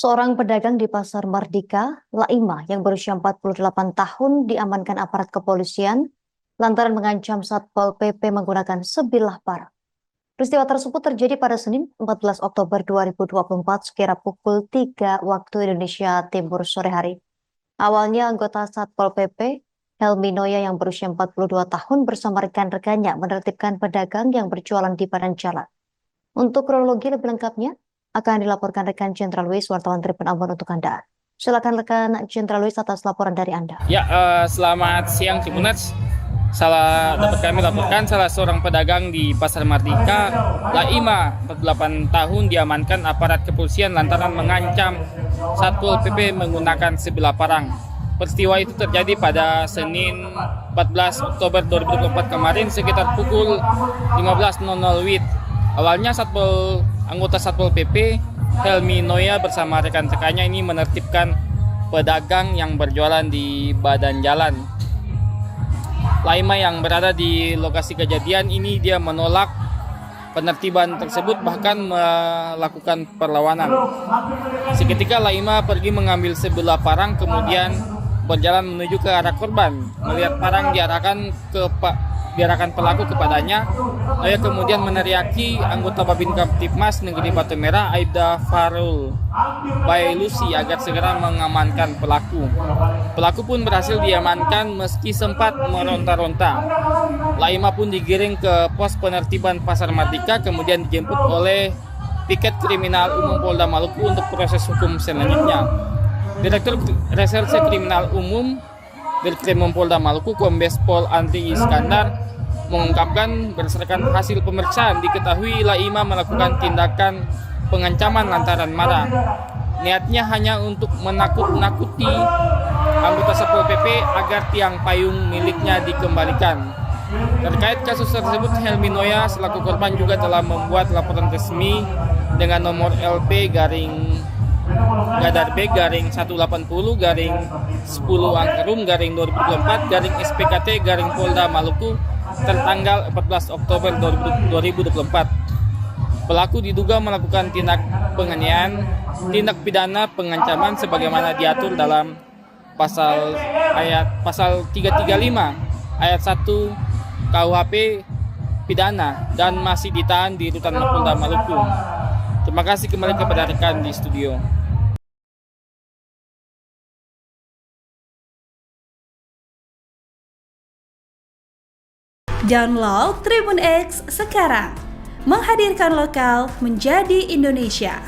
Seorang pedagang di Pasar Mardika, Laima, yang berusia 48 tahun diamankan aparat kepolisian lantaran mengancam Satpol PP menggunakan sebilah parang. Peristiwa tersebut terjadi pada Senin 14 Oktober 2024 sekira pukul 3 waktu Indonesia Timur sore hari. Awalnya anggota Satpol PP, Helmi Noya yang berusia 42 tahun bersama rekan-rekannya menertibkan pedagang yang berjualan di badan jalan. Untuk kronologi lebih lengkapnya, akan dilaporkan rekan Jenderal Luis, wartawan Tribun Ambon untuk Anda. Silakan rekan Jenderal Luis atas laporan dari Anda. Ya, selamat siang Tribuners. Dapat kami laporkan salah seorang pedagang di Pasar Mardika, Laima, 48 tahun diamankan aparat kepolisian lantaran mengancam Satpol PP menggunakan sebilah parang. Peristiwa itu terjadi pada Senin 14 Oktober 2024 kemarin sekitar pukul 15.00 WIB. Awalnya anggota Satpol PP Helmi Noya bersama rekan-rekannya ini menertibkan pedagang yang berjualan di badan jalan. Laima yang berada di lokasi kejadian ini dia menolak penertiban tersebut, bahkan melakukan perlawanan. Seketika Laima pergi mengambil sebilah parang kemudian berjalan menuju ke arah korban. Melihat parang diarahkan pelaku kepadanya, Noya kemudian meneriaki anggota Babin Kamtipmas Negeri Batu Merah Aibda Farul Bailusi agar segera mengamankan pelaku. Pelaku pun berhasil diamankan meski sempat meronta-ronta. Laima pun digiring ke pos penertiban Pasar Mardika kemudian dijemput oleh Piket Kriminal Umum Polda Maluku untuk proses hukum selanjutnya. Direktur Reserse Kriminal Umum Dirkrim Polda Maluku Kombes Pol Andri Iskandar mengungkapkan berdasarkan hasil pemeriksaan diketahui Laima melakukan tindakan pengancaman lantaran marah. Niatnya hanya untuk menakut-nakuti anggota Satpol PP agar tiang payung miliknya dikembalikan. Terkait kasus tersebut, Helmi Noya selaku korban juga telah membuat laporan resmi dengan nomor LP Gadar B garing 180 garing 10 Angkerum garing 2024 garing SPKT garing Polda Maluku tertanggal 14 Oktober 2024. Pelaku diduga melakukan tindak penganiayaan, tindak pidana pengancaman sebagaimana diatur dalam pasal 335 ayat 1 KUHP pidana dan masih ditahan di rutan Polda Maluku. Terima kasih kembali kepada rekan di studio. Download Tribun X sekarang, menghadirkan lokal menjadi Indonesia.